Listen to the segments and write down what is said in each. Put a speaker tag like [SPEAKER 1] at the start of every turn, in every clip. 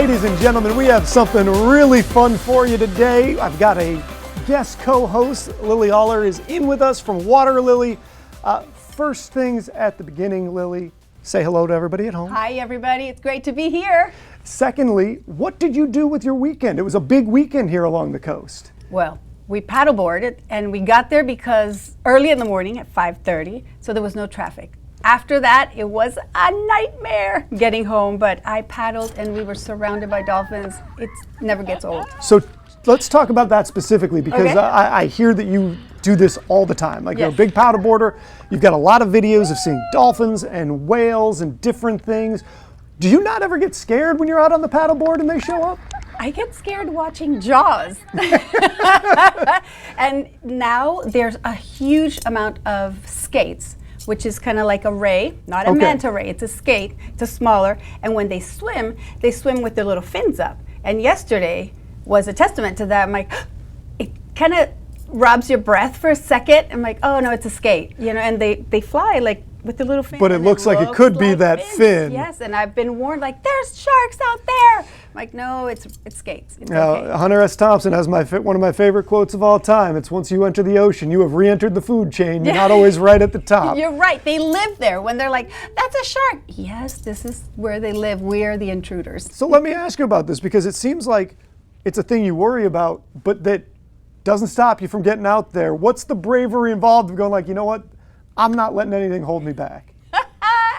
[SPEAKER 1] Ladies and gentlemen, we have something really fun for you today. I've got a guest co-host. Lili Oller is in with us from Water Lily. First things at the beginning, Lili, say hello to everybody at home.
[SPEAKER 2] Hi everybody, it's great to be here.
[SPEAKER 1] Secondly, what did you do with your weekend? It was a big weekend here along the coast.
[SPEAKER 2] Well, we paddleboarded and we got there because early in the morning at 5:30, so there was no traffic. After that, it was a nightmare getting home, but I paddled and we were surrounded by dolphins. It never gets old.
[SPEAKER 1] So let's talk about that specifically because
[SPEAKER 2] Okay.
[SPEAKER 1] I hear that you do this all the time. Like, you're a
[SPEAKER 2] Yes.
[SPEAKER 1] big paddleboarder. You've got a lot of videos of seeing dolphins and whales and different things. Do you not ever get scared when you're out on the paddleboard and they show up?
[SPEAKER 2] I get scared watching Jaws. And now there's a huge amount of skates, which is kind of like a ray, not a manta ray, it's a skate, it's a smaller, and when they swim with their little fins up. And yesterday was a testament to that. I'm like, it kind of robs your breath for a second. I'm like, oh no, it's a skate, you know, and they fly like with the little fin.
[SPEAKER 1] But it looks like it could be that
[SPEAKER 2] fins.
[SPEAKER 1] fin.
[SPEAKER 2] Yes, and I've been warned, like, there's sharks out there. I'm like, no, it's skates. It's
[SPEAKER 1] Now,
[SPEAKER 2] okay.
[SPEAKER 1] Hunter S. Thompson has one of my favorite quotes of all time. It's, once you enter the ocean, you have re-entered the food chain. You're not always right at the top.
[SPEAKER 2] You're right. They live there. When they're like, that's a shark. Yes, this is where they live. We are the intruders.
[SPEAKER 1] So let me ask you about this, because it seems like it's a thing you worry about, but that doesn't stop you from getting out there. What's the bravery involved of going like, you know what? I'm not letting anything hold me back.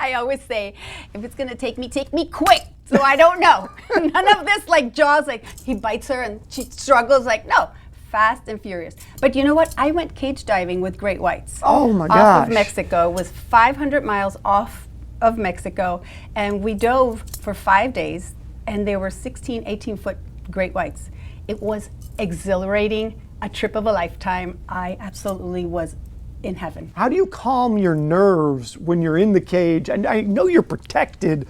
[SPEAKER 2] I always say, if it's going to take me quick. So I don't know. None of this like Jaws, like he bites her and she struggles. Like, no, fast and furious. But you know what? I went cage diving with great whites.
[SPEAKER 1] Oh my gosh.
[SPEAKER 2] Off of Mexico. It was 500 miles off of Mexico. And we dove for 5 days and there were 16, 18-foot great whites. It was exhilarating, a trip of a lifetime. I absolutely was in heaven.
[SPEAKER 1] How do you calm your nerves when you're in the cage? And I know you're protected,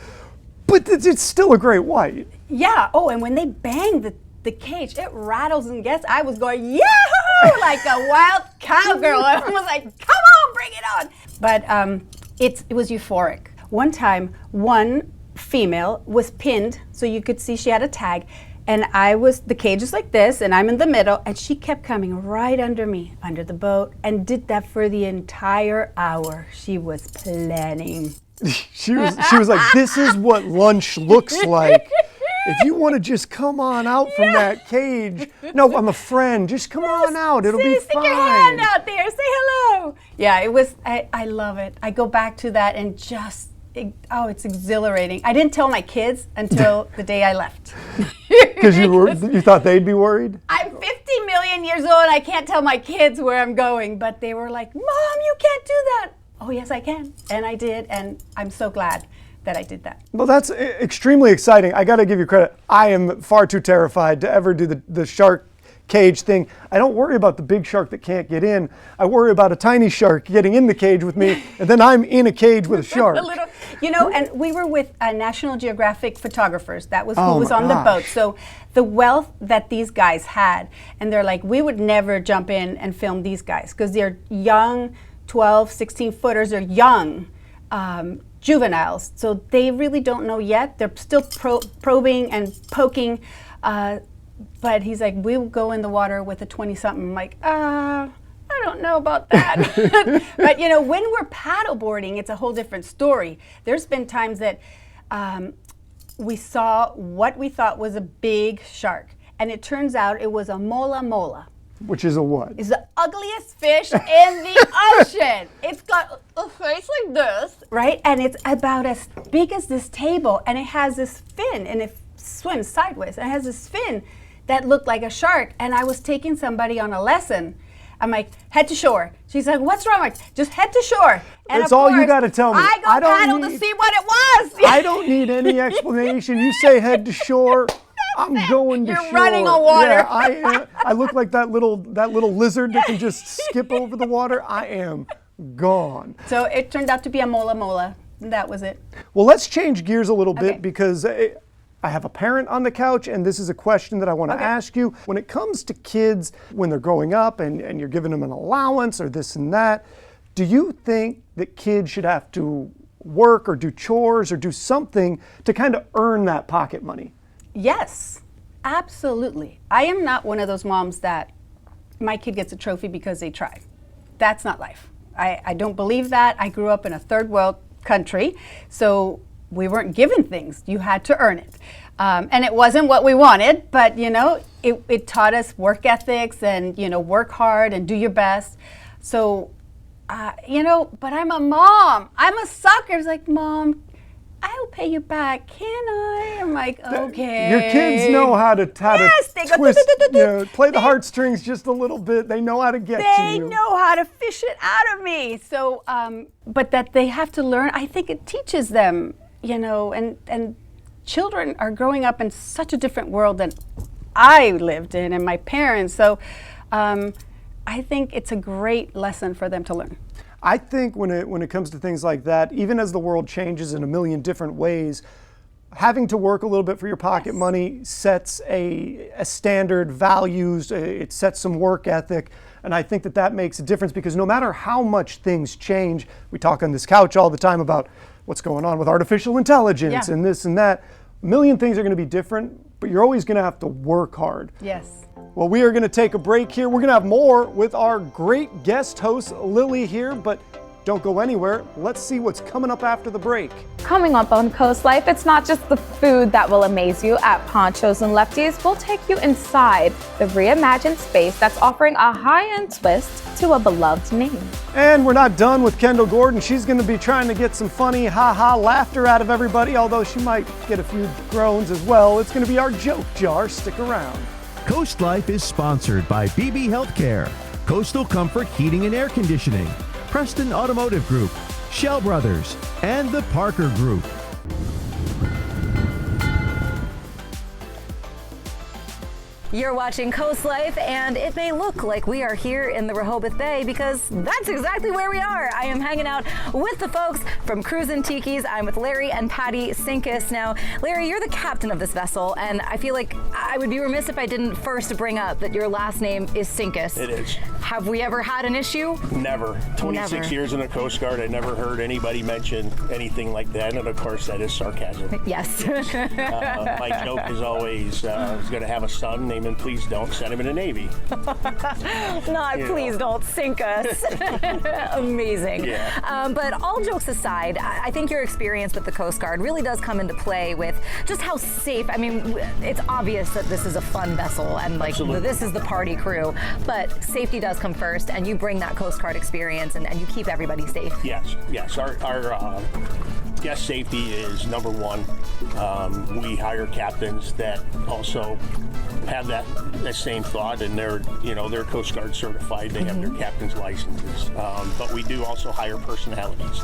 [SPEAKER 1] but it's still a great white.
[SPEAKER 2] Yeah. Oh, and when they bang the cage, it rattles and gets. I was going, yahoo, like a wild cowgirl. I was like, come on, bring it on. But it was euphoric. One time, one female was pinned, so you could see she had a tag. And the cage is like this, and I'm in the middle, and she kept coming right under me, under the boat, and did that for the entire hour. She was planning.
[SPEAKER 1] She was like, this is what lunch looks like. If you want to just come on out from that cage. No, I'm a friend. Just come on out. It'll be fine.
[SPEAKER 2] Stick your hand out there. Say hello. Yeah, it was, I love it. I go back to that and just, it's exhilarating. I didn't tell my kids until the day I left.
[SPEAKER 1] Because you thought they'd be worried?
[SPEAKER 2] I'm 50 million years old. I can't tell my kids where I'm going, but they were like, Mom, you can't do that. Oh, yes, I can. And I did, and I'm so glad that I did that.
[SPEAKER 1] Well, that's extremely exciting. I got to give you credit. I am far too terrified to ever do the shark cage thing. I don't worry about the big shark that can't get in. I worry about a tiny shark getting in the cage with me, and then I'm in a cage with a shark.
[SPEAKER 2] And we were with National Geographic photographers. That was who
[SPEAKER 1] Oh
[SPEAKER 2] was
[SPEAKER 1] my
[SPEAKER 2] on the
[SPEAKER 1] gosh.
[SPEAKER 2] boat. So the wealth that these guys had, and they're like, we would never jump in and film these guys because they're young, 12, 16 footers. They're young juveniles. So they really don't know yet. They're still probing and poking. But he's like, we'll go in the water with a 20-something. I'm like, I don't know about that. But you know, when we're paddleboarding, it's a whole different story. There's been times that we saw what we thought was a big shark, and it turns out it was a mola mola.
[SPEAKER 1] Which is a what?
[SPEAKER 2] It's the ugliest fish in the ocean. It's got a face like this, right? And it's about as big as this table, and it has this fin, and it swims sideways. And it has this fin that looked like a shark, and I was taking somebody on a lesson. I'm like, head to shore. She's like, what's wrong? I'm like, just head to shore. And
[SPEAKER 1] That's
[SPEAKER 2] of
[SPEAKER 1] all you
[SPEAKER 2] course,
[SPEAKER 1] got to tell me.
[SPEAKER 2] I go paddle to see what it was.
[SPEAKER 1] I don't need any explanation. You say head to shore, I'm going to shore.
[SPEAKER 2] You're running on water.
[SPEAKER 1] Yeah, I look like that little lizard that can just skip over the water. I am gone.
[SPEAKER 2] So it turned out to be a mola mola. And that was it.
[SPEAKER 1] Well, let's change gears a little bit
[SPEAKER 2] Okay.
[SPEAKER 1] because I have a parent on the couch, and this is a question that I want to ask you. When it comes to kids, when they're growing up and you're giving them an allowance or this and that, do you think that kids should have to work or do chores or do something to kind of earn that pocket money?
[SPEAKER 2] Yes, absolutely. I am not one of those moms that my kid gets a trophy because they tried. That's not life. I don't believe that. I grew up in a third world country, so we weren't given things. You had to earn it. And it wasn't what we wanted, but it taught us work ethics and, work hard and do your best. So, but I'm a mom. I'm a sucker. It's like, Mom, I'll pay you back, can I? I'm like, okay.
[SPEAKER 1] Your kids know how to
[SPEAKER 2] they go,
[SPEAKER 1] twist, play the heartstrings just a little bit. They know how to get to
[SPEAKER 2] They
[SPEAKER 1] you.
[SPEAKER 2] know how to fish it out of me. So, but that they have to learn, I think it teaches them, and children are growing up in such a different world than I lived in and my parents. So I think it's a great lesson for them to learn.
[SPEAKER 1] I think when it comes to things like that, even as the world changes in a million different ways, having to work a little bit for your pocket money sets a standard, values, it sets some work ethic. And I think that makes a difference, because no matter how much things change, we talk on this couch all the time about what's going on with artificial intelligence and this and that. A million things are going to be different, but you're always going to have to work hard.
[SPEAKER 2] Yes.
[SPEAKER 1] Well, we are going to take a break here. We're going to have more with our great guest host, Lili, here, but don't go anywhere. Let's see what's coming up after the break.
[SPEAKER 3] Coming up on Coast Life, it's not just the food that will amaze you at Pancho's and Lefty's. We'll take you inside the reimagined space that's offering a high-end twist to a beloved name.
[SPEAKER 1] And we're not done with Kendall Gordon. She's going to be trying to get some funny ha-ha laughter out of everybody, although she might get a few groans as well. It's going to be our joke jar. Stick around.
[SPEAKER 4] Coast Life is sponsored by BB Healthcare, Coastal Comfort Heating and Air Conditioning, Preston Automotive Group, Schell Brothers, and the Parker Group.
[SPEAKER 5] You're watching Coast Life, and it may look like we are here in the Rehoboth Bay, because that's exactly where we are. I am hanging out with the folks from Cruisin' Tiki's. I'm with Larry and Patty Sinkus. Now, Larry, you're the captain of this vessel, and I feel like I would be remiss if I didn't first bring up that your last name is Sinkus.
[SPEAKER 6] It is.
[SPEAKER 5] Have we ever had an issue?
[SPEAKER 6] Never. 26 years in the Coast Guard, I never heard anybody mention anything like that, and of course that is sarcasm.
[SPEAKER 5] Yes.
[SPEAKER 6] My joke is always, I was going to have a son, name him Please Don't, send him in the Navy.
[SPEAKER 5] Please don't sink us. Amazing.
[SPEAKER 6] Yeah.
[SPEAKER 5] But all jokes aside, I think your experience with the Coast Guard really does come into play with just how safe. I mean, it's obvious that this is a fun vessel and this is the party crew, but safety does come first, and you bring that Coast Guard experience and you keep everybody safe.
[SPEAKER 6] Yes. Our guest safety is number one. We hire captains that also have that same thought, and they're Coast Guard certified. They have their captain's licenses. But we do also hire personalities.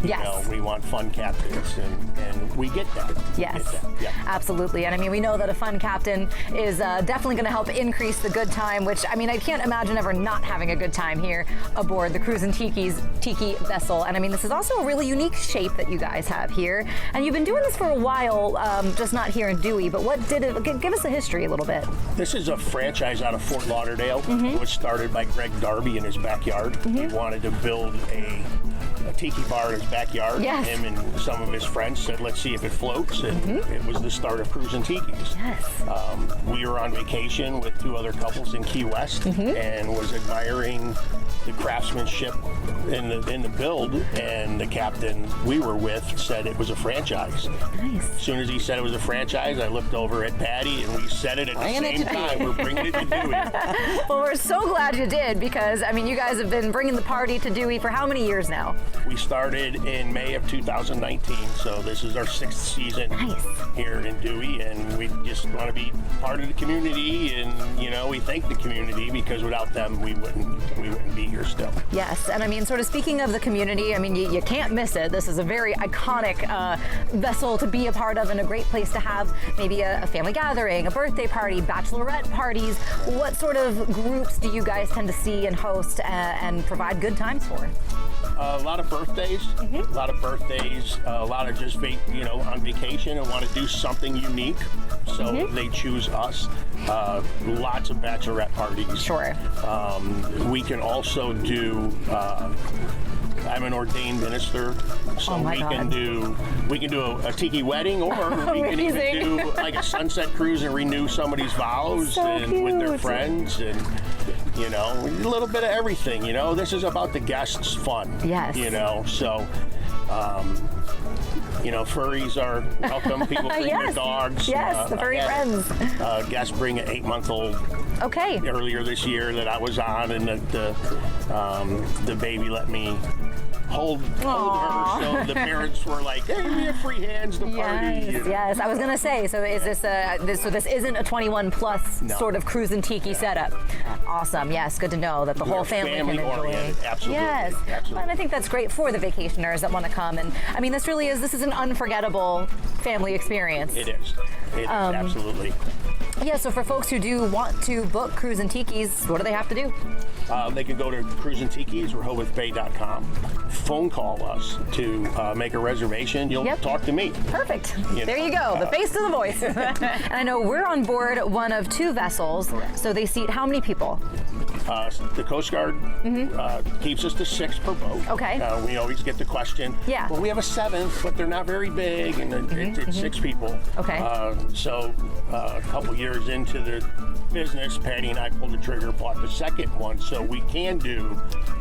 [SPEAKER 5] Yes.
[SPEAKER 6] We want fun captains, and we get that.
[SPEAKER 5] Yes.
[SPEAKER 6] Yeah.
[SPEAKER 5] Absolutely. And I mean, we know that a fun captain is definitely going to help increase the good time, which, I mean, I can't imagine ever not having a good time here aboard the Cruisin' Tiki's Tiki vessel. And I mean, this is also a really unique shape that you guys have here. And you've been doing this for a while, just not here in Dewey, but what did it, give us the history a little bit.
[SPEAKER 6] This is a franchise out of Fort Lauderdale. It was started by Greg Darby in his backyard. He wanted to build a tiki bar in his backyard.
[SPEAKER 5] Yes.
[SPEAKER 6] Him and some of his friends said, let's see if it floats, and it was the start of Cruisin' Tiki's.
[SPEAKER 5] Yes.
[SPEAKER 6] We were on vacation with two other couples in Key West and was admiring the craftsmanship in the build, and the captain we were with said it was a franchise.
[SPEAKER 5] Nice.
[SPEAKER 6] As soon as he said it was a franchise, I looked over at Patty, and we said it at the same time. We're bringing it to Dewey.
[SPEAKER 5] Well, we're so glad you did, because, I mean, you guys have been bringing the party to Dewey for how many years now?
[SPEAKER 6] We started in May of 2019, so this is our 6th season here in Dewey, and we just want to be part of the community, and we thank the community, because without them we wouldn't be here still.
[SPEAKER 5] Yes, and I mean, sort of speaking of the community, I mean, you can't miss it. This is a very iconic vessel to be a part of, and a great place to have maybe a family gathering, a birthday party, bachelorette parties. What sort of groups do you guys tend to see and host and provide good times for?
[SPEAKER 6] A lot of birthdays, a lot of just on vacation and want to do something unique, so they choose us. Lots of bachelorette parties.
[SPEAKER 5] Sure.
[SPEAKER 6] We can also do I'm an ordained minister, so
[SPEAKER 5] Oh my
[SPEAKER 6] we
[SPEAKER 5] God.
[SPEAKER 6] can do a tiki wedding, or we can even
[SPEAKER 5] Amazing.
[SPEAKER 6] do like a sunset cruise and renew somebody's vows
[SPEAKER 5] So
[SPEAKER 6] and with their
[SPEAKER 5] cute.
[SPEAKER 6] friends, and you know, a little bit of everything. You know, this is about the guests' fun.
[SPEAKER 5] Yes.
[SPEAKER 6] You know, so. You know, furries are welcome. People bring their
[SPEAKER 5] Yes.
[SPEAKER 6] dogs.
[SPEAKER 5] Yes, the furry
[SPEAKER 6] I had,
[SPEAKER 5] friends.
[SPEAKER 6] Guests bring an 8-month-old
[SPEAKER 5] Okay.
[SPEAKER 6] earlier this year that I was on, and that the baby let me hold her. So the parents were like, "Hey, we have free hands to party."
[SPEAKER 5] Yes, yes. I was gonna say. So is this this isn't a 21 plus
[SPEAKER 6] No.
[SPEAKER 5] sort of cruise and tiki setup? Awesome. Yes, good to know that the
[SPEAKER 6] We
[SPEAKER 5] whole
[SPEAKER 6] are
[SPEAKER 5] family can enjoy.
[SPEAKER 6] family-oriented, absolutely,
[SPEAKER 5] Yes.
[SPEAKER 6] absolutely.
[SPEAKER 5] And I think that's great for the vacationers that want to come. And I mean, this is an unforgettable family experience.
[SPEAKER 6] It is. It is, absolutely.
[SPEAKER 5] Yeah. So for folks who do want to book cruise and tikis, what do they have to do?
[SPEAKER 6] They can go to Cruise and Tiki's, RehobothBay.com. Phone call us to make a reservation. You'll
[SPEAKER 5] Yep.
[SPEAKER 6] talk to me.
[SPEAKER 5] Perfect.
[SPEAKER 6] You
[SPEAKER 5] There
[SPEAKER 6] know,
[SPEAKER 5] you go, the face to the voice. And I know we're on board one of 2 vessels, so they seat how many people?
[SPEAKER 6] The Coast Guard keeps us to 6 per boat.
[SPEAKER 5] Okay.
[SPEAKER 6] We always get the question.
[SPEAKER 5] Yeah.
[SPEAKER 6] Well, we have a 7th, but they're not very big, and it's 6 people.
[SPEAKER 5] Okay.
[SPEAKER 6] So a couple years into the business, Patty and I pulled the trigger, bought the second one, so we can do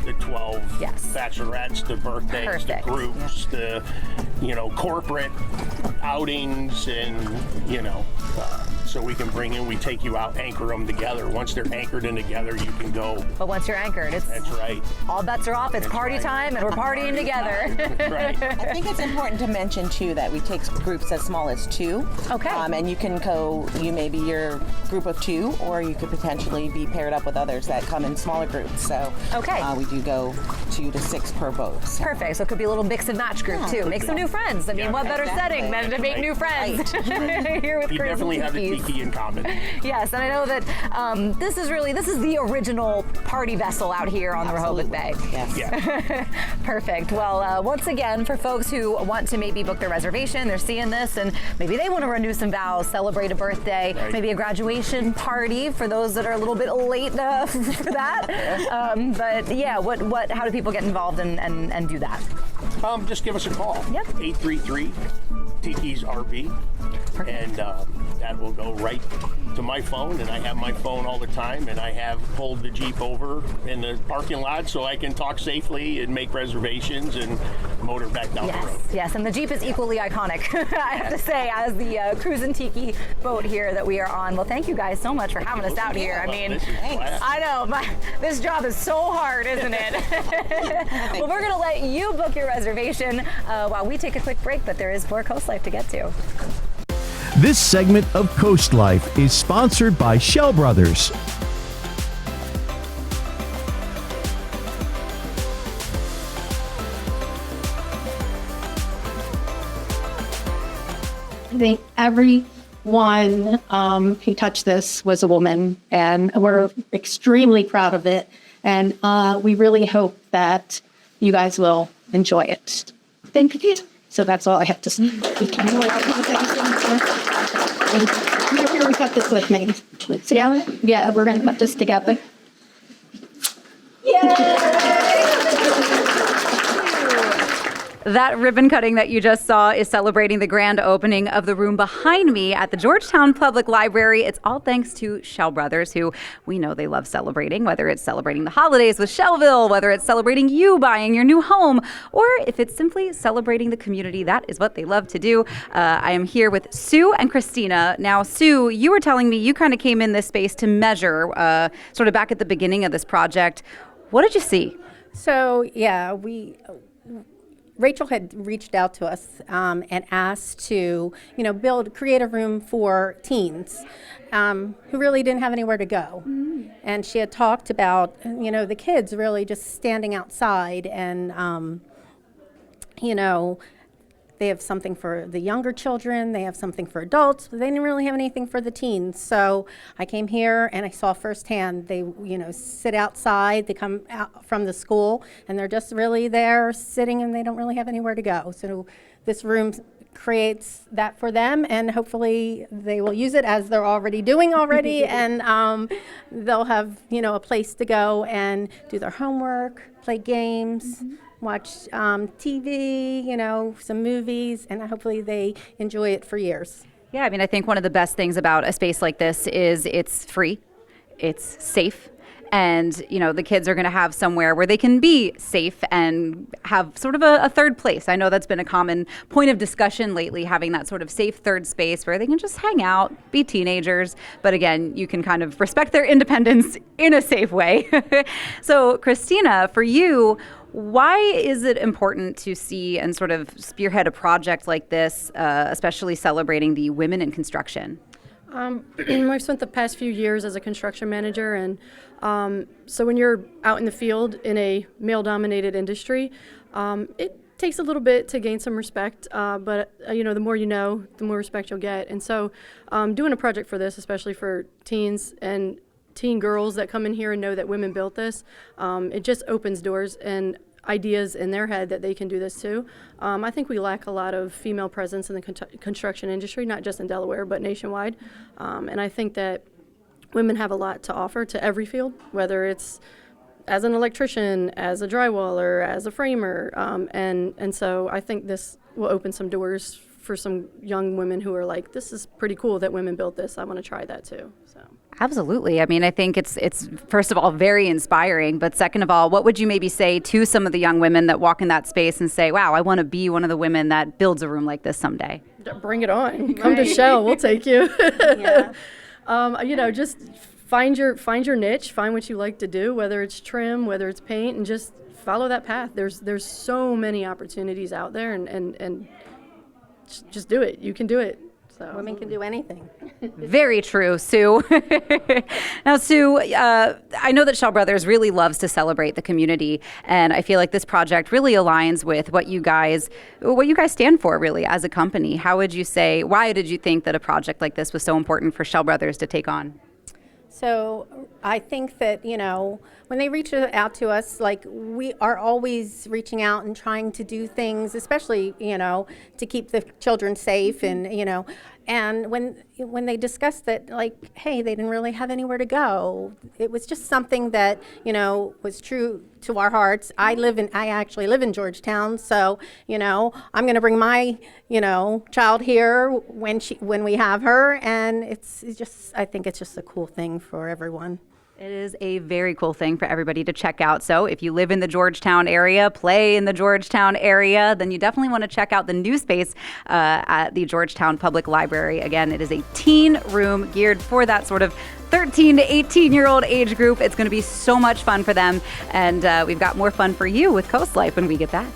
[SPEAKER 6] the 12
[SPEAKER 5] Yes.
[SPEAKER 6] bachelorettes, the birthdays,
[SPEAKER 5] Perfect.
[SPEAKER 6] the groups, the corporate outings, and so we can we take you out, anchor them together. Once they're anchored in together, you can go.
[SPEAKER 5] But once you're anchored, it's
[SPEAKER 6] That's right.
[SPEAKER 5] all bets are off. It's party
[SPEAKER 6] right.
[SPEAKER 5] time, and we're partying together.
[SPEAKER 6] Right.
[SPEAKER 7] I think it's important to mention too that we take groups as small as 2.
[SPEAKER 5] Okay.
[SPEAKER 7] And you can go. You may be your group of 2, or you could potentially be paired up with others that come in smaller groups. So.
[SPEAKER 5] Okay.
[SPEAKER 7] We do go 2 to 6 per boat. So.
[SPEAKER 5] Perfect. So it could be a little mix and match group too. Make some new friends. I mean,
[SPEAKER 6] Yeah.
[SPEAKER 5] what better
[SPEAKER 7] Exactly.
[SPEAKER 5] setting than to make new friends here with
[SPEAKER 6] You
[SPEAKER 5] Cruise
[SPEAKER 6] definitely
[SPEAKER 5] and
[SPEAKER 6] have the
[SPEAKER 5] Tikis.
[SPEAKER 6] tiki in common.
[SPEAKER 5] Yes, and I know that this is the original party vessel out here on the Rehoboth Bay.
[SPEAKER 7] Yes.
[SPEAKER 6] Yeah.
[SPEAKER 5] Perfect. Well, once again, for folks who want to maybe book their reservation, they're seeing this, and maybe they want to renew some vows, celebrate a birthday,
[SPEAKER 6] Right.
[SPEAKER 5] maybe a graduation party for those that are a little bit late for that. But yeah, how do people get involved and do that?
[SPEAKER 6] Just give us a call.
[SPEAKER 5] Yep.
[SPEAKER 6] 833 Tiki's RV, and that will go right to my phone, and I have my phone all the time, and I have pulled the Jeep over in the parking lot so I can talk safely and make reservations and motor back down the road.
[SPEAKER 5] Yes, and the Jeep is equally iconic, I have to say, as the Cruise and Tiki boat here that we are on. Well, thank you guys so much for having us out here. I mean,
[SPEAKER 6] This is class.
[SPEAKER 5] I know, this job is so hard, isn't it? Well, we're going to let you book your reservation while we take a quick break, but there is more Coast Life to get to.
[SPEAKER 4] This segment of Coast Life is sponsored by Schell Brothers.
[SPEAKER 8] I think everyone who touched this was a woman, and we're extremely proud of it. And we really hope that you guys will enjoy it. Thank you. So that's all I have to say. Here, we got this with me. See how? Yeah, we're going to put this together.
[SPEAKER 9] That ribbon cutting that you just saw is celebrating the grand opening of the room behind me at the Georgetown Public Library. It's all thanks to Schell Brothers, who we know they love celebrating, whether it's celebrating the holidays with Schellville, whether it's celebrating you buying your new home, or if it's simply celebrating the community. That is what they love to do. I am here with Sue and Christina. Now, Sue, you were telling me you kind of came in this space to measure sort of back at the beginning of this project. What did you see?
[SPEAKER 2] So, yeah, Rachel had reached out to us and asked to, create a room for teens who really didn't have anywhere to go. Mm-hmm. And she had talked about, the kids really just standing outside and, they have something for the younger children, they have something for adults, but they didn't really have anything for the teens. So I came here and I saw firsthand, they, sit outside, they come out from the school and they're just really there sitting and they don't really have anywhere to go. So this room creates that for them, and hopefully they will use it as they're already doing and they'll have, a place to go and do their homework, play games,
[SPEAKER 10] watch TV, some movies, and hopefully they enjoy it for years.
[SPEAKER 9] Yeah, I mean, I think one of the best things about a space like this is it's free, it's safe, and, the kids are going to have somewhere where they can be safe and have sort of a third place. I know that's been a common point of discussion lately, having that sort of safe third space where they can just hang out, be teenagers, but again, you can kind of respect their independence in a safe way. So, Christina, for you, why is it important to see and sort of spearhead a project like this, especially celebrating the women in construction?
[SPEAKER 11] I've spent the past few years as a construction manager, and so when you're out in the field in a male-dominated industry, it takes a little bit to gain some respect, but the more you know, the more respect you'll get. And so doing a project for this, especially for teens and teen girls that come in here and know that women built this, it just opens doors and ideas in their head that they can do this too. I think we lack a lot of female presence in the construction industry, not just in Delaware, but nationwide. And I think that women have a lot to offer to every field, whether it's as an electrician, as a drywaller, as a framer. And so I think this will open some doors for some young women who are like, this is pretty cool that women built this. I want to try that too. So.
[SPEAKER 9] Absolutely. I mean, I think it's first of all very inspiring, but second of all, what would you maybe say to some of the young women that walk in that space and say, wow, I want to be one of the women that builds a room like this someday?
[SPEAKER 11] Bring it on. Come to Schell. We'll take you.
[SPEAKER 10] Yeah.
[SPEAKER 11] Just find your niche, find what you like to do, whether it's trim, whether it's paint, and just follow that path. There's so many opportunities out there, and just do it. You can do it. So.
[SPEAKER 10] Women can do anything.
[SPEAKER 9] Very true, Sue. Now, Sue, I know that Schell Brothers really loves to celebrate the community, and I feel like this project really aligns with what you guys stand for, really, as a company. Why did you think that a project like this was so important for Schell Brothers to take on?
[SPEAKER 10] So I think that, when they reach out to us, like, we are always reaching out and trying to do things, especially, to keep the children safe and, and when they discussed that, like, hey, they didn't really have anywhere to go, it was just something that, was true to our hearts. I actually live in Georgetown, so, I'm going to bring my, child here when we have her, and I think it's just a cool thing for everyone.
[SPEAKER 9] It is a very cool thing for everybody to check out. So if you live in the Georgetown area, play in the Georgetown area, then you definitely want to check out the new space at the Georgetown Public Library. Again, it is a teen room geared for that sort of 13 to 18-year-old age group. It's going to be so much fun for them. And we've got more fun for you with Coast Life when we get back.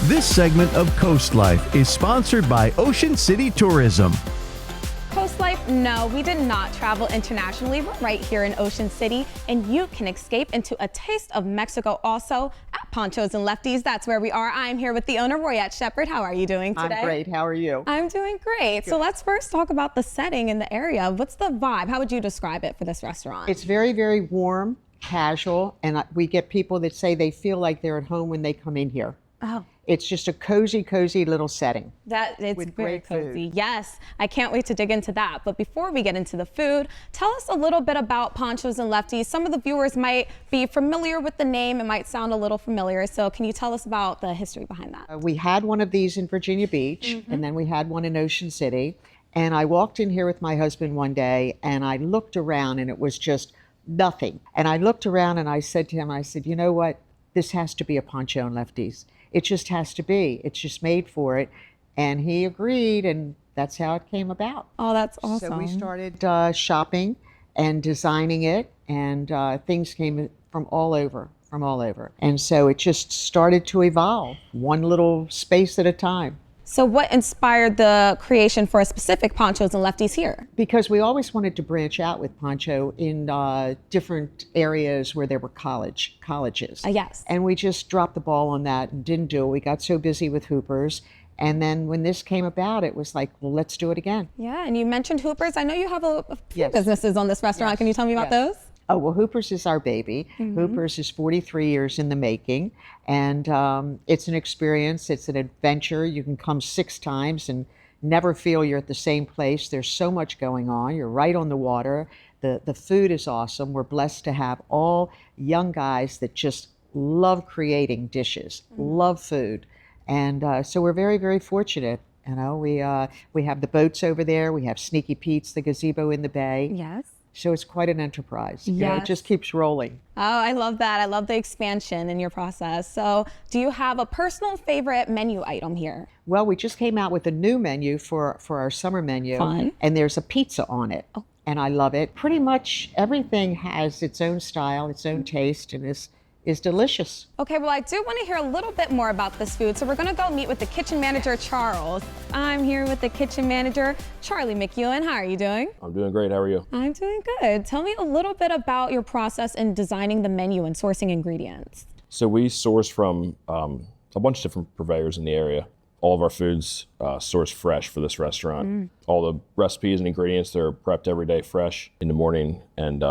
[SPEAKER 4] This segment of Coast Life is sponsored by Ocean City Tourism.
[SPEAKER 3] COASTLIFE, no, we did not travel internationally. We're right here in Ocean City, and you can escape into a taste of Mexico also at Pancho's and Lefty's. That's where we are. I'm here with the owner, Royette Shepard. How are you doing today?
[SPEAKER 12] I'm great. How are you?
[SPEAKER 3] I'm doing great. Good. So let's first talk about the setting in the area. What's the vibe? How would you describe it for this restaurant?
[SPEAKER 12] It's very, very warm, casual, and we get people that say they feel like they're at home when they come in here.
[SPEAKER 3] Oh.
[SPEAKER 12] It's just a cozy little setting.
[SPEAKER 3] It's very cozy. Yes, I can't wait to dig into that. But before we get into the food, tell us a little bit about Pancho's and Lefty's. Some of the viewers might be familiar with the name. It might sound a little familiar. So can you tell us about the history behind that?
[SPEAKER 12] We had one of these in Virginia Beach, and then we had one in Ocean City. And I walked in here with my husband one day, and I looked around, and it was just nothing. And I looked around, and I said to him, you know what? This has to be a Pancho and Lefty's. It just has to be. It's just made for it. And he agreed, and that's how it came about.
[SPEAKER 3] Oh, that's awesome.
[SPEAKER 12] So we started shopping and designing it, and things came from all over. And so it just started to evolve, one little space at a time.
[SPEAKER 3] So what inspired the creation for a specific Pancho's and Lefty's here?
[SPEAKER 12] Because we always wanted to branch out with Pancho in different areas where there were colleges.
[SPEAKER 3] Yes.
[SPEAKER 12] And we just dropped the ball on that and didn't do it. We got so busy with Hoopers. And then when this came about, it was like, well, let's do it again.
[SPEAKER 3] Yeah, and you mentioned Hoopers. I know you have a few businesses on this restaurant. Yes. Can you tell me about those?
[SPEAKER 12] Oh, well, Hoopers is our baby. Hoopers is 43 years in the making, and it's an experience. It's an adventure. You can come 6 times and never feel you're at the same place. There's so much going on. You're right on the water. The food is awesome. We're blessed to have all young guys that just love creating dishes, love food. And so we're very, very fortunate. You know, we have the boats over there. We have Sneaky Pete's, the gazebo in the bay.
[SPEAKER 3] Yes.
[SPEAKER 12] So it's quite an enterprise. You know, it just keeps rolling.
[SPEAKER 3] Oh, I love that. I love the expansion in your process. So do you have a personal favorite menu item here?
[SPEAKER 12] Well, we just came out with a new menu for our summer menu.
[SPEAKER 3] Fun.
[SPEAKER 12] And there's a pizza on it. Oh. And I love it. Pretty much everything has its own style, its own taste, and is delicious.
[SPEAKER 3] Okay, well, I do want to hear a little bit more about this food, so we're going to go meet with the kitchen manager, Charles. I'm here with the kitchen manager, Charlie McEwen. How are you doing?
[SPEAKER 13] I'm doing great. How are you?
[SPEAKER 3] I'm doing good. Tell me a little bit about your process in designing the menu and sourcing ingredients.
[SPEAKER 13] So we source from a bunch of different purveyors in the area. All of our foods sourced fresh for this restaurant. All the recipes and ingredients, they're prepped every day fresh in the morning, and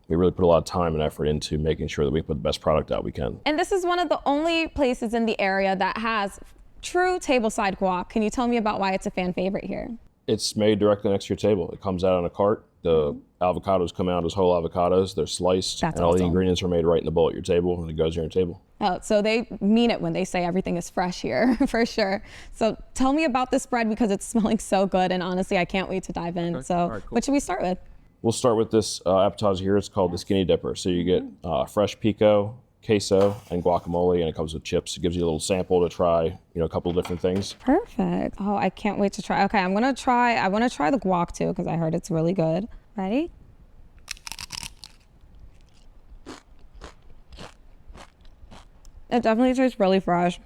[SPEAKER 13] we really put a lot of time and effort into making sure that we put the best product out we can.
[SPEAKER 3] And this is one of the only places in the area that has true tableside guac. Can you tell me about why it's a fan favorite here?
[SPEAKER 13] It's made directly next to your table. It comes out on a cart. The avocados come out as whole avocados. They're sliced.
[SPEAKER 3] That's
[SPEAKER 13] and all the
[SPEAKER 3] awesome.
[SPEAKER 13] ingredients are made right in the bowl at your table, and it goes on your table.
[SPEAKER 3] Oh, so they mean it when they say everything is fresh here, for sure. So tell me about this bread because it's smelling so good, and honestly, I can't wait to dive in.
[SPEAKER 13] Okay.
[SPEAKER 3] So
[SPEAKER 13] All right, cool.
[SPEAKER 3] What should we start with?
[SPEAKER 13] We'll start with this appetizer here. It's called the Skinny Dipper. So you get fresh pico, queso, and guacamole, and it comes with chips. It gives you a little sample to try, a couple of different things.
[SPEAKER 3] Perfect. Oh, I can't wait to try. Okay, I want to try the guac too because I heard it's really good. Ready? It definitely tastes really fresh.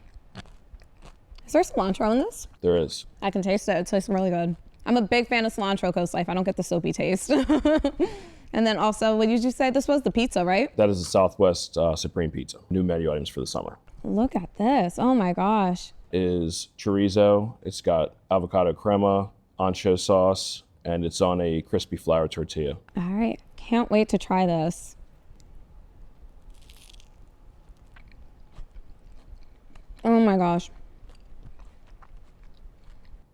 [SPEAKER 3] Is there cilantro in this?
[SPEAKER 13] There is.
[SPEAKER 3] I can taste it. It tastes really good. I'm a big fan of cilantro, COASTLIFE. I don't get the soapy taste. And then also, what did you say? This was the pizza, right?
[SPEAKER 13] That is the Southwest Supreme Pizza. New menu items for the summer.
[SPEAKER 3] Look at this. Oh my gosh.
[SPEAKER 13] Is chorizo. It's got avocado crema, ancho sauce, and it's on a crispy flour tortilla.
[SPEAKER 3] All right. Can't wait to try this. Oh my gosh.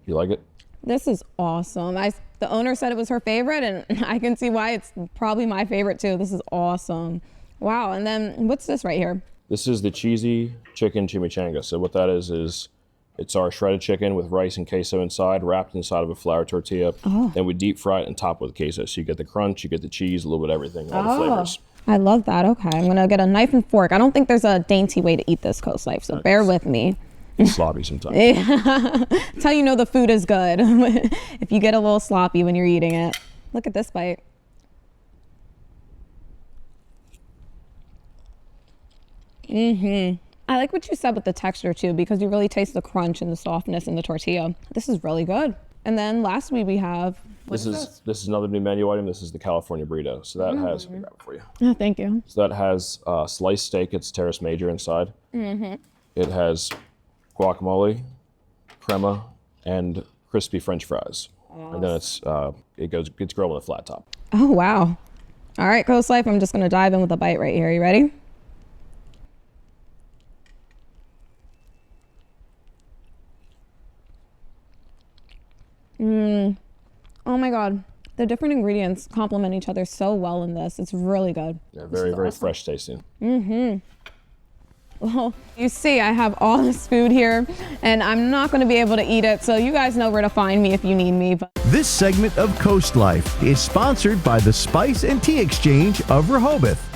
[SPEAKER 13] You like it?
[SPEAKER 3] This is awesome. The owner said it was her favorite, and I can see why it's probably my favorite too. This is awesome. Wow, and then what's this right here?
[SPEAKER 13] This is the cheesy chicken chimichanga. So what that is it's our shredded chicken with rice and queso inside, wrapped inside of a flour tortilla.
[SPEAKER 3] Oh.
[SPEAKER 13] Then we deep fry it and top with queso. So you get the crunch, you get the cheese, a little bit of everything, all the flavors.
[SPEAKER 3] I love that. Okay, I'm gonna get a knife and fork. I don't think there's a dainty way to eat this, COASTLIFE, so bear with me.
[SPEAKER 13] Sloppy sometimes.
[SPEAKER 3] That's how you know the food is good. If you get a little sloppy when you're eating it. Look at this bite. I like what you said with the texture too, because you really taste the crunch and the softness in the tortilla. This is really good. And then lastly we have,
[SPEAKER 13] this is another new menu item. This is the California burrito. So that has, let me grab it for you.
[SPEAKER 3] Oh, thank you.
[SPEAKER 13] So that has sliced steak. It's Terrace Major inside. It has guacamole, crema, and crispy French fries. And then it's grilled with a flat top.
[SPEAKER 3] Oh, wow. All right, COASTLIFE, I'm just gonna dive in with a bite right here. You ready? Oh my God. The different ingredients complement each other so well in this. It's really good.
[SPEAKER 13] Yeah, very fresh tasting.
[SPEAKER 3] Well, you see, I have all this food here, and I'm not going to be able to eat it, so you guys know where to find me if you need me.
[SPEAKER 4] This segment of COASTLIFE is sponsored by the Spice and Tea Exchange of Rehoboth.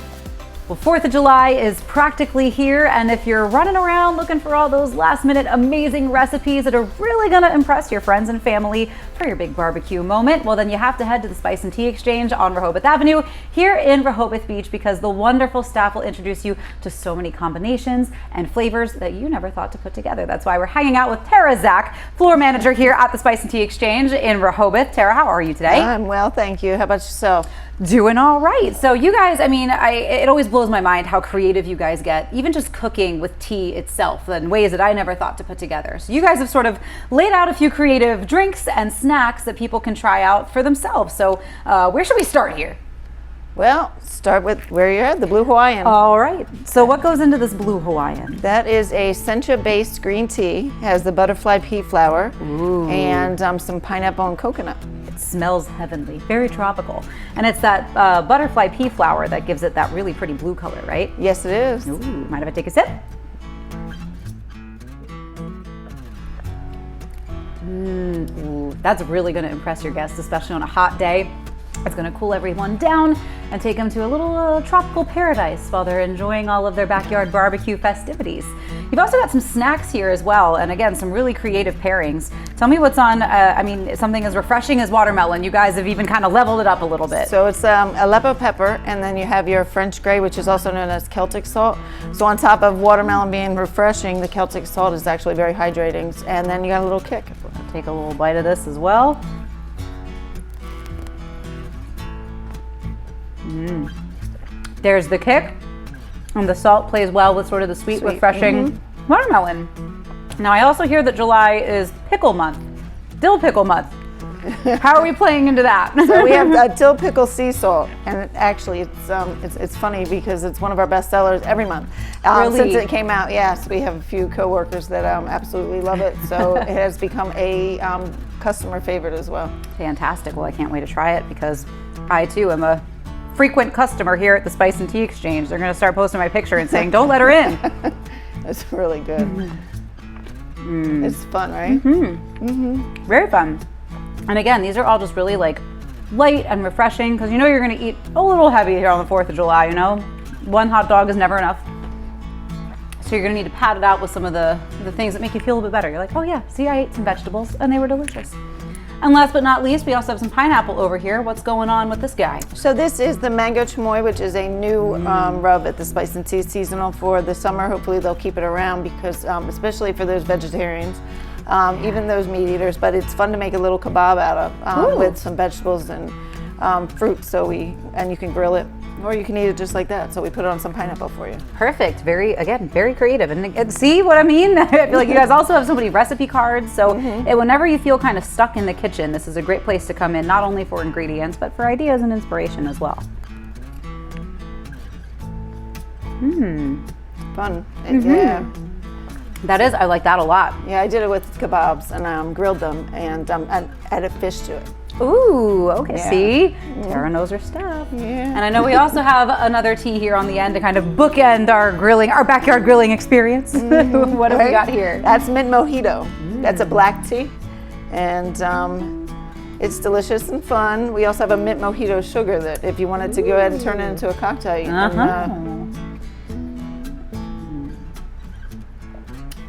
[SPEAKER 9] Well, 4th of July is practically here, and if you're running around looking for all those last-minute amazing recipes that are really going to impress your friends and family for your big barbecue moment, well, then you have to head to the Spice and Tea Exchange on Rehoboth Avenue here in Rehoboth Beach, because the wonderful staff will introduce you to so many combinations and flavors that you never thought to put together. That's why we're hanging out with Tara Zach, floor manager here at the Spice and Tea Exchange in Rehoboth. Tara, how are you today?
[SPEAKER 14] I'm well, thank you. How about yourself?
[SPEAKER 9] Doing all right. So you guys, I mean, it always blows my mind how creative you guys get, even just cooking with tea itself in ways that I never thought to put together. So you guys have sort of laid out a few creative drinks and snacks that people can try out for themselves. So where should we start here?
[SPEAKER 14] Well, start with where you're at, the Blue Hawaiian.
[SPEAKER 9] All right. So what goes into this Blue Hawaiian?
[SPEAKER 14] That is a sencha-based green tea. Has the butterfly pea flower and some pineapple and coconut.
[SPEAKER 9] It smells heavenly, very tropical. And it's that butterfly pea flower that gives it that really pretty blue color, right?
[SPEAKER 14] Yes, it is.
[SPEAKER 9] Ooh, mind if I take a sip? Ooh, that's really going to impress your guests, especially on a hot day. It's going to cool everyone down and take them to a little tropical paradise while they're enjoying all of their backyard barbecue festivities. You've also got some snacks here as well, and again, some really creative pairings. Tell me what's on, something as refreshing as watermelon. You guys have even kind of leveled it up a little bit.
[SPEAKER 14] So it's Aleppo pepper, and then you have your French gray, which is also known as Celtic salt. So on top of watermelon being refreshing, the Celtic salt is actually very hydrating, and then you got a little kick.
[SPEAKER 9] Take a little bite of this as well. There's the kick, and the salt plays well with sort of the sweet. Refreshing watermelon. Now I also hear that July is pickle month, dill pickle month. How are we playing into that?
[SPEAKER 14] So we have dill pickle sea salt, and actually it's funny because it's one of our best sellers every month.
[SPEAKER 9] Really?
[SPEAKER 14] Since it came out, yes, we have a few coworkers that absolutely love it. So it has become a customer favorite as well.
[SPEAKER 9] Fantastic. Well, I can't wait to try it because I too am a frequent customer here at the Spice and Tea Exchange. They're going to start posting my picture and saying, "Don't let her in."
[SPEAKER 14] It's really good. It's fun, right?
[SPEAKER 9] Very fun. And again, these are all just really like light and refreshing because you know you're going to eat a little heavy here on the 4th of July, you know? One hot dog is never enough. So you're going to need to pad it out with some of the things that make you feel a little bit better. You're like, oh yeah, see, I ate some vegetables and they were delicious. And last but not least, we also have some pineapple over here. What's going on with this guy?
[SPEAKER 14] So this is the mango chamoy, which is a new rub at the Spice and Tea, seasonal for the summer. Hopefully they'll keep it around because, especially for those vegetarians, even those meat eaters, but it's fun to make a little kebab out of with some vegetables and fruits. And you can grill it, or you can eat it just like that. So we put it on some pineapple for you.
[SPEAKER 9] Perfect. Very creative. And see what I mean? I feel like you guys also have so many recipe cards. So whenever you feel kind of stuck in the kitchen, this is a great place to come in, not only for ingredients, but for ideas and inspiration as well.
[SPEAKER 14] Fun. Yeah.
[SPEAKER 9] That is, I like that a lot.
[SPEAKER 14] Yeah, I did it with kebabs and grilled them and added fish to it.
[SPEAKER 9] Ooh, okay, see? Tara knows her stuff.
[SPEAKER 14] Yeah.
[SPEAKER 9] And I know we also have another tea here on the end to kind of bookend our backyard grilling experience. What have we got here?
[SPEAKER 14] That's mint mojito. That's a black tea. And it's delicious and fun. We also have a mint mojito sugar that if you wanted to go ahead and turn it into a cocktail, you can.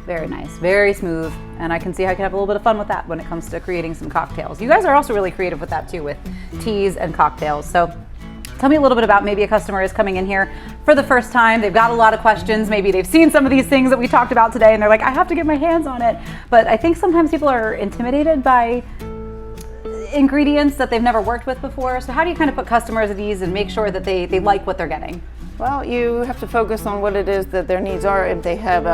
[SPEAKER 9] Very nice, very smooth, and I can see how I can have a little bit of fun with that when it comes to creating some cocktails. You guys are also really creative with that too, with teas and cocktails. So tell me a little bit about maybe a customer is coming in here for the first time. They've got a lot of questions. Maybe they've seen some of these things that we talked about today and they're like, I have to get my hands on it. But I think sometimes people are intimidated by ingredients that they've never worked with before. So how do you kind of put customers at ease and make sure that they like what they're getting?
[SPEAKER 14] Well, you have to focus on what it is that their needs are. If they have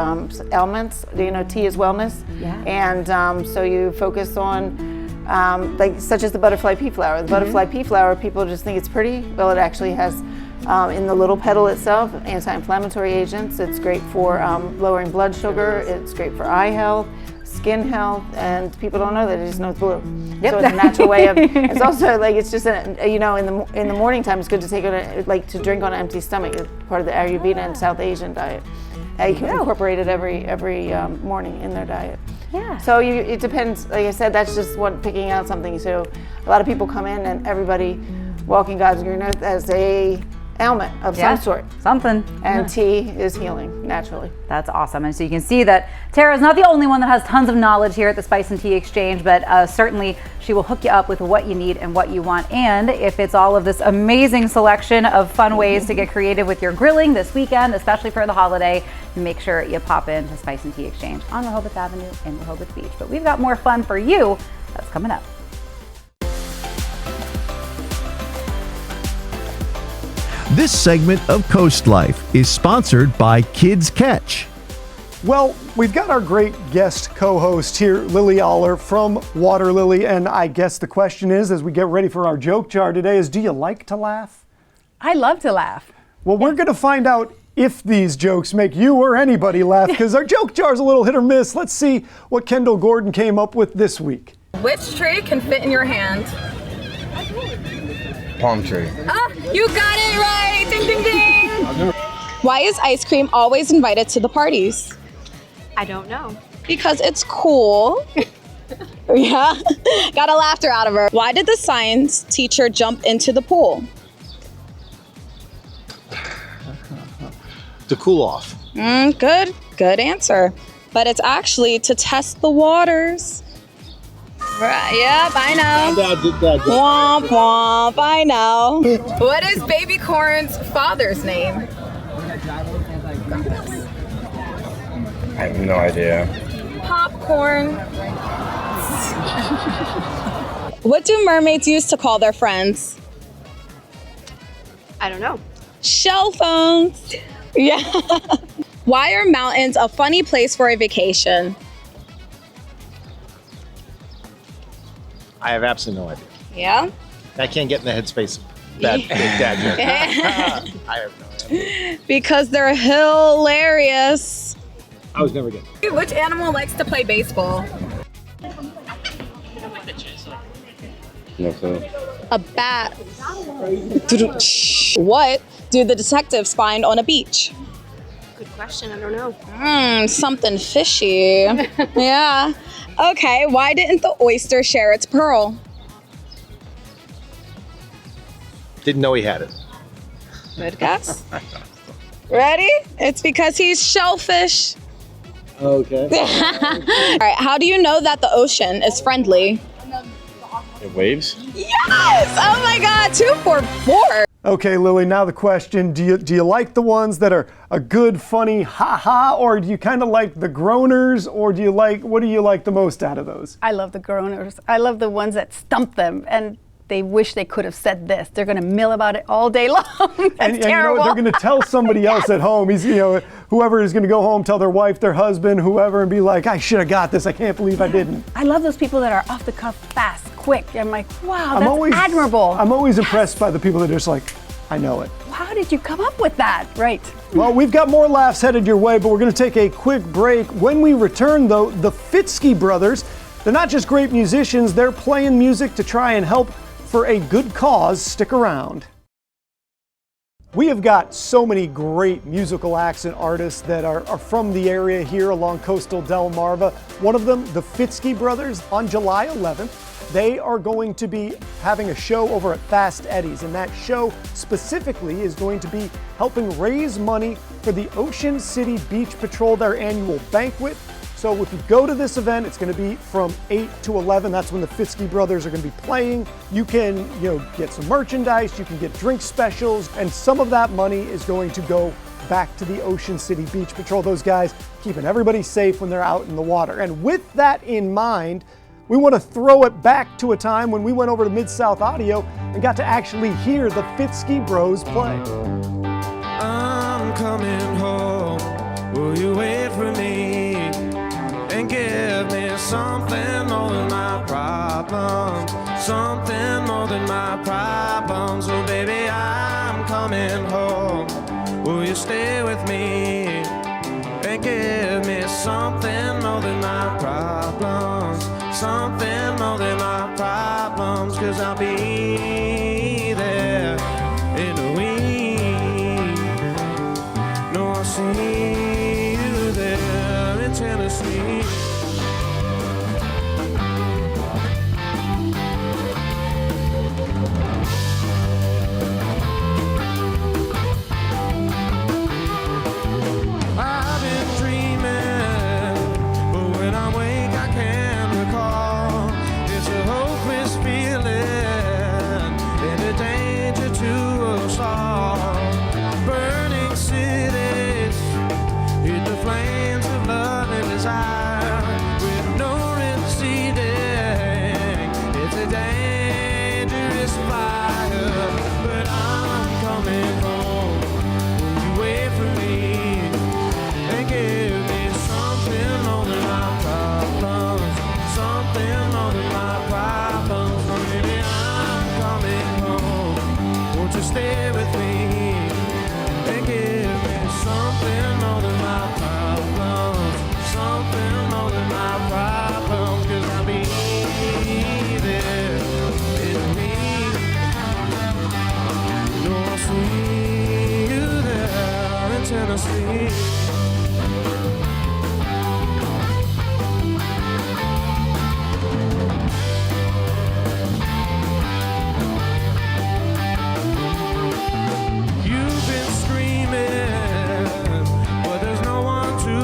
[SPEAKER 14] ailments, tea is wellness.
[SPEAKER 9] Yeah.
[SPEAKER 14] And so you focus on, such as the butterfly pea flower. The butterfly pea flower, people just think it's pretty. Well, it actually has, in the little petal itself, anti-inflammatory agents. It's great for lowering blood sugar. It's great for eye health, skin health, and people don't know that. They just know it's blue.
[SPEAKER 9] Yep.
[SPEAKER 14] So it's a natural way of. It's also it's just in the morning time. It's good to take it to drink on an empty stomach. It's part of the Ayurveda and South Asian diet. You can incorporate it every morning in their diet.
[SPEAKER 9] Yeah.
[SPEAKER 14] So it depends. Like I said, that's just picking out something. So a lot of people come in and everybody walking God's green earth has a ailment of some sort.
[SPEAKER 9] Something.
[SPEAKER 14] And tea is healing naturally.
[SPEAKER 9] That's awesome. And so you can see that Tara's not the only one that has tons of knowledge here at the Spice and Tea Exchange, but certainly she will hook you up with what you need and what you want. And if it's all of this amazing selection of fun ways to get creative with your grilling this weekend, especially for the holiday, make sure you pop into Spice and Tea Exchange on Rehoboth Avenue in Rehoboth Beach. But we've got more fun for you. That's coming up.
[SPEAKER 4] This segment of Coast Life is sponsored by Kids Catch.
[SPEAKER 1] Well, we've got our great guest co-host here, Lili Oller from Water Lily, and I guess the question is, as we get ready for our joke jar today, is do you like to laugh?
[SPEAKER 2] I love to laugh.
[SPEAKER 1] Well, we're going to find out if these jokes make you or anybody laugh, because our joke jar is a little hit or miss. Let's see what Kendall Gordon came up with this week.
[SPEAKER 15] Which tree can fit in your hand? palm tree.
[SPEAKER 3] Ah, you got it right. Ding, ding, ding. Why is ice cream always invited to the parties?
[SPEAKER 16] I don't know.
[SPEAKER 3] Because it's cool. Yeah, got a laughter out of her. Why did the science teacher jump into the pool?
[SPEAKER 15] To cool off.
[SPEAKER 3] Good answer. But it's actually to test the waters. Right, yep, I know. Womp womp, I know. What is baby corn's father's name?
[SPEAKER 15] I have no idea.
[SPEAKER 3] Popcorn. What do mermaids use to call their friends?
[SPEAKER 16] I don't know.
[SPEAKER 3] Shell phones. Yeah. Why are mountains a funny place for a vacation?
[SPEAKER 15] I have absolutely no idea.
[SPEAKER 3] Yeah?
[SPEAKER 15] I can't get in the headspace of that big dad joke. I have no idea.
[SPEAKER 3] Because they're hilarious.
[SPEAKER 15] I was never good.
[SPEAKER 3] Which animal likes to play baseball?
[SPEAKER 15] No clue.
[SPEAKER 3] A bat. What do the detectives find on a beach?
[SPEAKER 16] Good question. I don't know.
[SPEAKER 3] Something fishy. Yeah. Okay, why didn't the oyster share its pearl?
[SPEAKER 15] Didn't know he had it.
[SPEAKER 3] Good guess. Ready? It's because he's shellfish.
[SPEAKER 15] Okay.
[SPEAKER 3] All right, how do you know that the ocean is friendly?
[SPEAKER 15] It waves?
[SPEAKER 3] Yes! Oh my God, 2 for 4.
[SPEAKER 1] Okay, Lily, now the question, do you like the ones that are a good, funny ha-ha, or do you kind of like the groaners, or what do you like the most out of those?
[SPEAKER 2] I love the groaners. I love the ones that stump them and they wish they could have said this. They're going to mill about it all day long. That's
[SPEAKER 1] and you know
[SPEAKER 2] terrible.
[SPEAKER 1] what, they're going to tell somebody else at home. Whoever is going to go home, tell their wife, their husband, whoever, and be like, I should have got this. I can't believe I didn't.
[SPEAKER 2] I love those people that are off the cuff, fast, quick. I'm like, wow, that's admirable.
[SPEAKER 1] I'm always impressed by the people that are just like, I know it.
[SPEAKER 2] How did you come up with that? Right.
[SPEAKER 1] Well, we've got more laughs headed your way, but we're going to take a quick break. When we return, though, the Fitzkee Brothers, they're not just great musicians, they're playing music to try and help for a good cause. Stick around. We have got so many great musical acts and artists that are from the area here along coastal Delmarva. One of them, the Fitzkee Brothers, on July 11th, they are going to be having a show over at Fast Eddie's, and that show specifically is going to be helping raise money for the Ocean City Beach Patrol, their annual banquet. So if you go to this event, it's going to be from 8 to 11. That's when the Fitzkee Brothers are going to be playing. You can, get some merchandise, you can get drink specials, and some of that money is going to go back to the Ocean City Beach Patrol. Those guys keeping everybody safe when they're out in the water. And with that in mind, we want to throw it back to a time when we went over to Mid-South Audio and got to actually hear the Fitzkee Bros play.
[SPEAKER 17] I'm coming home. Will you wait for me? And give me something more than my problems, something more than my problems. Oh baby, I'm coming home. Will you stay with me? And give me something more than my problems, something more than my problems. 'Cause I'll be there in a week. No, I'll see you there in Tennessee. I've been dreaming, but when I wake I can't recall. It's a hopeless feeling. Tennessee. You've been screaming, but there's no one to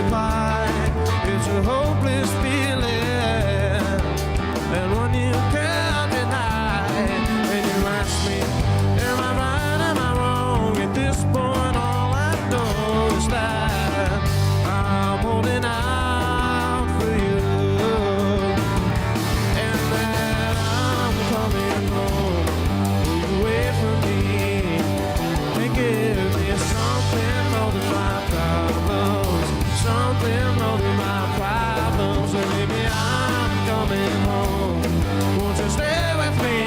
[SPEAKER 17] reply. It's a hopeless feeling, and one you can't deny. And you ask me, am I right, am I wrong? At this point, all I know is that I'm holding out for you, and that I'm coming home. Will you wait for me? Give me something more than my problems, something more than my problems, and maybe I'm coming home. Won't you stay with me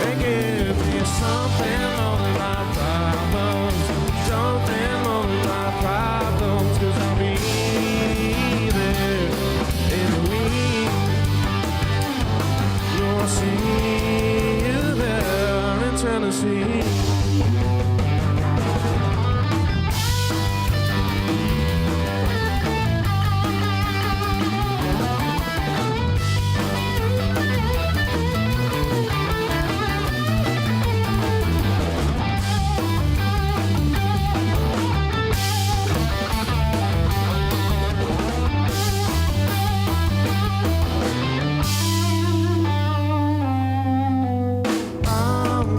[SPEAKER 17] and give me something more than my problems, something more than my problems, 'cause I'll be there in a week. No, I'll see you there in Tennessee.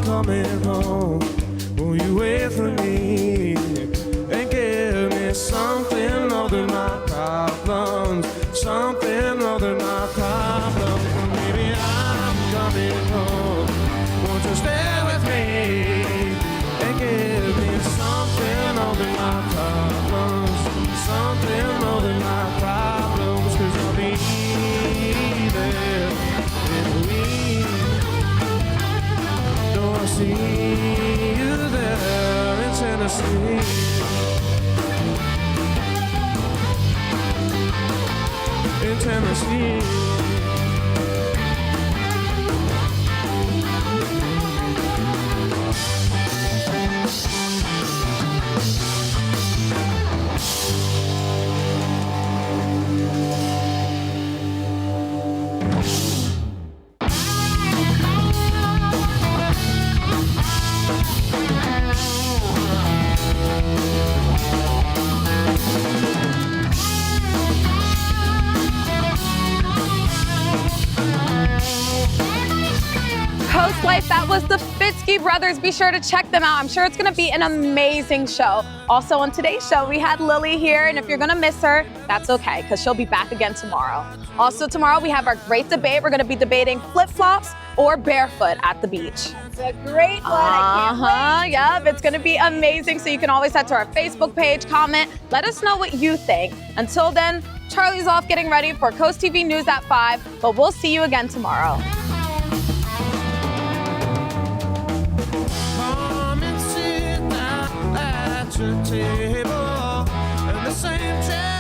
[SPEAKER 17] Coming home, will you wait for me and give me something more than my problems, something more than my problems? Maybe I'm coming home. Won't you stay with me and give me something more than my problems, something more than my problems? 'Cause I'll be there in a week. I'll see you there in Tennessee. In Tennessee.
[SPEAKER 3] COASTLIFE, that was the Fitzkee Brothers. Be sure to check them out. I'm sure it's going to be an amazing show. Also on today's show, we had Lili here, and if you're going to miss her, that's okay, because she'll be back again tomorrow. Also tomorrow, we have our great debate. We're going to be debating flip-flops or barefoot at the beach.
[SPEAKER 2] It's a great one. I can't wait.
[SPEAKER 3] Yep, it's going to be amazing. So you can always head to our Facebook page, comment, let us know what you think. Until then, Charlie's off getting ready for Coast TV News at 5, but we'll see you again tomorrow.
[SPEAKER 17] Your table and the same chair.